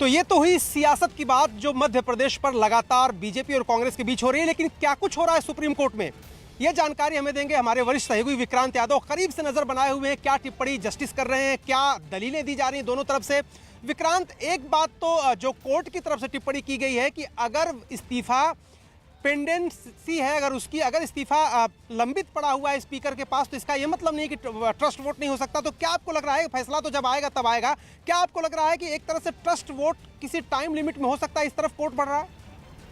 तो ये तो हुई सियासत की बात जो मध्य प्रदेश पर लगातार बीजेपी और कांग्रेस के बीच हो रही है, लेकिन क्या कुछ हो रहा है सुप्रीम कोर्ट में, ये जानकारी हमें देंगे हमारे वरिष्ठ सहयोगी विक्रांत यादव। करीब से नजर बनाए हुए हैं, क्या टिप्पणी जस्टिस कर रहे हैं, क्या दलीलें दी जा रही हैं दोनों तरफ से। विक्रांत, एक बात तो जो कोर्ट की तरफ से टिप्पणी की गई है कि अगर इस्तीफा पेंडेंसी है, अगर इस्तीफा लंबित पड़ा हुआ है स्पीकर के पास, तो इसका यह मतलब नहीं कि ट्रस्ट वोट नहीं हो सकता। तो क्या आपको लग रहा है, फैसला तो जब आएगा तब आएगा, क्या आपको लग रहा है कि एक तरह से ट्रस्ट वोट किसी टाइम लिमिट में हो सकता है, इस तरफ कोर्ट बढ़ रहा है?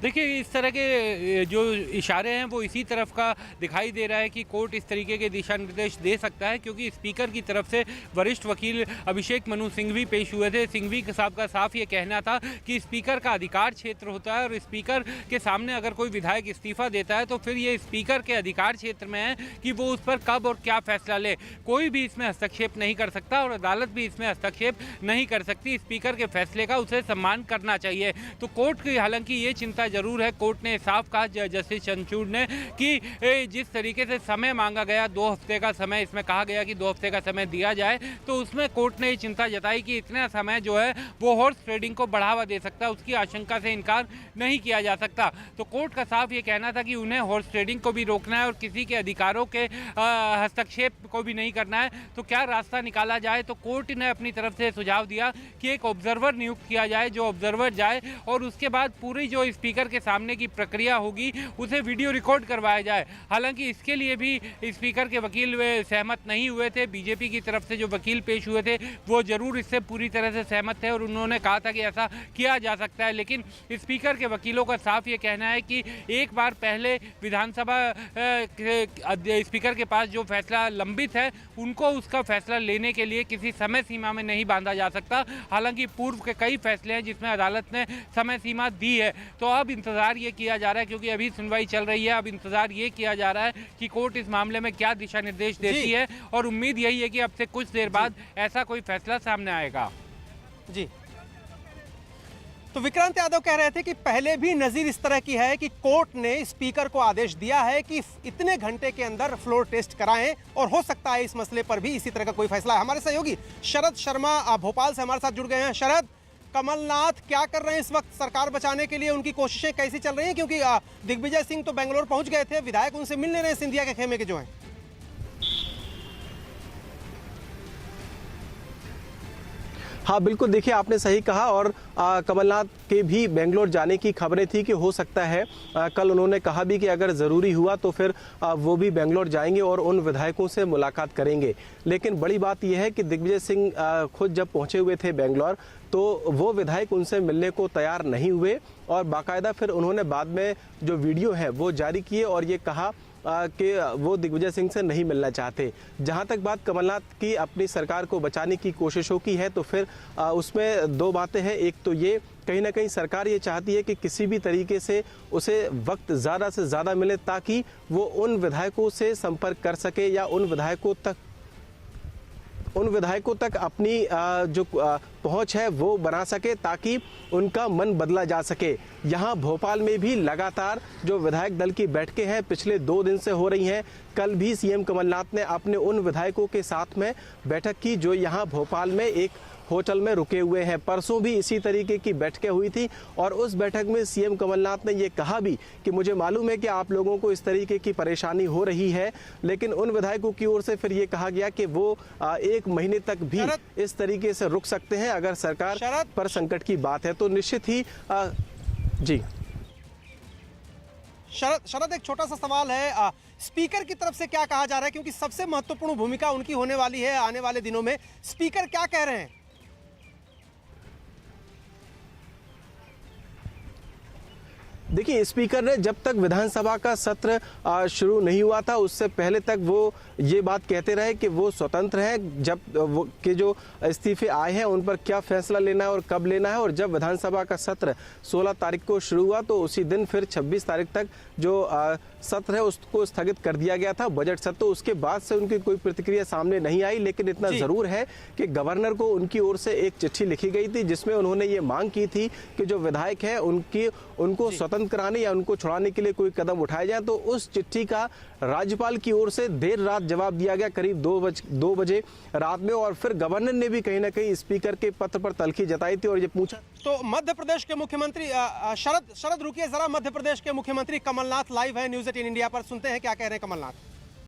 देखिए, इस तरह के जो इशारे हैं वो इसी तरफ का दिखाई दे रहा है कि कोर्ट इस तरीके के दिशा निर्देश दे सकता है, क्योंकि स्पीकर की तरफ से वरिष्ठ वकील अभिषेक मनु सिंघवी पेश हुए थे। सिंघवी साहब का साफ ये कहना था कि स्पीकर का अधिकार क्षेत्र होता है और स्पीकर के सामने अगर कोई विधायक इस्तीफा देता है तो फिर ये स्पीकर के अधिकार क्षेत्र में है कि वो उस पर कब और क्या फैसला ले। कोई भी इसमें हस्तक्षेप नहीं कर सकता और अदालत भी इसमें हस्तक्षेप नहीं कर सकती। स्पीकर के फैसले का उसे सम्मान करना चाहिए। तो कोर्ट की हालांकि ये चिंता जरूर है। कोर्ट ने साफ कहा, जस्टिस चंद्रचूड़ ने, कि जिस तरीके से समय मांगा गया 2 हफ्ते का समय, इसमें कहा गया कि 2 हफ्ते का समय दिया जाए, तो उसमें कोर्ट ने ये चिंता जताई कि इतना समय जो है वो हॉर्स ट्रेडिंग को बढ़ावा दे सकता है, उसकी आशंका से इनकार नहीं किया जा सकता। तो कोर्ट का साफ ये कहना था कि उन्हें हॉर्स ट्रेडिंग को भी रोकना है और किसी के अधिकारों के हस्तक्षेप को भी नहीं करना है। तो क्या रास्ता निकाला जाए? तो कोर्ट ने अपनी तरफ से सुझाव दिया कि एक ऑब्जर्वर नियुक्त किया जाए, जो ऑब्जर्वर जाए और उसके बाद पूरी जो स्पीकर के सामने की प्रक्रिया होगी उसे वीडियो रिकॉर्ड करवाया जाए। हालांकि इसके लिए भी स्पीकर के वकील सहमत नहीं हुए थे। बीजेपी की तरफ से जो वकील पेश हुए थे वो जरूर इससे पूरी तरह से सहमत थे और उन्होंने कहा था कि ऐसा किया जा सकता है, लेकिन स्पीकर के वकीलों का साफ ये कहना है कि एक बार पहले विधानसभा स्पीकर के पास जो फैसला लंबित है उनको उसका फैसला लेने के लिए किसी समय सीमा में नहीं बांधा जा सकता। हालांकि पूर्व के कई फैसले हैं जिसमें अदालत ने समय सीमा दी है। तो अब इंतजार ये किया जा रहा है, क्योंकि अभी सुनवाई चल रही है, अब इंतजार ये किया जा रहा है कि कोर्ट इस मामले में क्या दिशा निर्देश देती है और उम्मीद यही है कि अब से कुछ देर बाद ऐसा कोई फैसला सामने आएगा। जी, तो विक्रांत यादव कह रहे थे कि पहले भी नजीर इस तरह की है कि कोर्ट ने स्पीकर को आदेश दिया है कि इतने घंटे के अंदर फ्लोर टेस्ट कराएं और हो सकता है इस मसले पर भी इसी तरह का कोई फैसला है। हमारे सहयोगी शरद शर्मा भोपाल से हमारे साथ जुड़ गए हैं। शरद, कमलनाथ क्या कर रहे हैं इस वक्त सरकार बचाने के लिए, उनकी कोशिशें कैसी चल रही हैं? क्योंकि दिग्विजय सिंह तो बेंगलोर पहुंच गए थे, विधायक उनसे मिल नहीं रहे सिंधिया के खेमे के जो हैं। हाँ बिल्कुल, देखिए आपने सही कहा और कमलनाथ के भी बेंगलोर जाने की खबरें थी कि हो सकता है कल उन्होंने कहा भी कि अगर ज़रूरी हुआ तो फिर वो भी बेंगलोर जाएंगे और उन विधायकों से मुलाकात करेंगे। लेकिन बड़ी बात यह है कि दिग्विजय सिंह खुद जब पहुंचे हुए थे बेंगलोर तो वो विधायक उनसे मिलने को तैयार नहीं हुए और बाकायदा फिर उन्होंने बाद में जो वीडियो है वो जारी किए और ये कहा कि वो दिग्विजय सिंह से नहीं मिलना चाहते। जहां तक बात कमलनाथ की अपनी सरकार को बचाने की कोशिशों की है तो फिर उसमें 2 बातें हैं। एक तो ये कहीं ना कहीं सरकार ये चाहती है कि किसी भी तरीके से उसे वक्त ज़्यादा से ज़्यादा मिले ताकि वो उन विधायकों से संपर्क कर सके या उन विधायकों तक अपनी जो पहुंच है वो बना सके ताकि उनका मन बदला जा सके। यहां भोपाल में भी लगातार जो विधायक दल की बैठकें हैं पिछले 2 दिन से हो रही हैं। कल भी सीएम कमलनाथ ने अपने उन विधायकों के साथ में बैठक की जो यहां भोपाल में एक होटल में रुके हुए हैं। परसों भी इसी तरीके की बैठकें हुई थी और उस बैठक में सीएम कमलनाथ ने ये कहा भी कि मुझे मालूम है कि आप लोगों को इस तरीके की परेशानी हो रही है, लेकिन उन विधायकों की ओर से फिर ये कहा गया कि वो 1 महीने तक भी इस तरीके से रुक सकते हैं अगर सरकार पर संकट की बात है। तो निश्चित ही जी शरद, एक छोटा सा सवाल है, स्पीकर की तरफ से क्या कहा जा रहा है? क्योंकि सबसे महत्वपूर्ण भूमिका उनकी होने वाली है आने वाले दिनों में। स्पीकर क्या कह रहे हैं? देखिए, स्पीकर ने जब तक विधानसभा का सत्र शुरू नहीं हुआ था उससे पहले तक वो ये बात कहते रहे कि वो स्वतंत्र हैं, जब वो के जो इस्तीफे आए हैं उन पर क्या फैसला लेना है और कब लेना है। और जब विधानसभा का सत्र 16 तारीख को शुरू हुआ तो उसी दिन फिर 26 तारीख तक जो सत्र है उसको स्थगित कर दिया गया था, बजट सत्र। तो उसके बाद से उनकी कोई प्रतिक्रिया सामने नहीं आई, लेकिन इतना ज़रूर है कि गवर्नर को उनकी ओर से एक चिट्ठी लिखी गई थी जिसमें उन्होंने ये मांग की थी कि जो विधायक हैं उनको स्वतंत्र स्वतंत्र कराने या उनको छुड़ाने के लिए कोई कदम उठाए जाए, तो उस चिट्ठी का राज्यपाल की ओर से देर रात जवाब दिया गया, करीब 2 बजे रात में। और फिर गवर्नर ने भी कहीं ना कहीं स्पीकर के पत्र पर तलखी जताई थी और ये पूछा। तो मध्य प्रदेश के मुख्यमंत्री शरद रुकिए जरा, मध्य प्रदेश के मुख्यमंत्री कमलनाथ लाइव है न्यूज़ 18 इंडिया पर, सुनते हैं क्या कह रहे हैं कमलनाथ।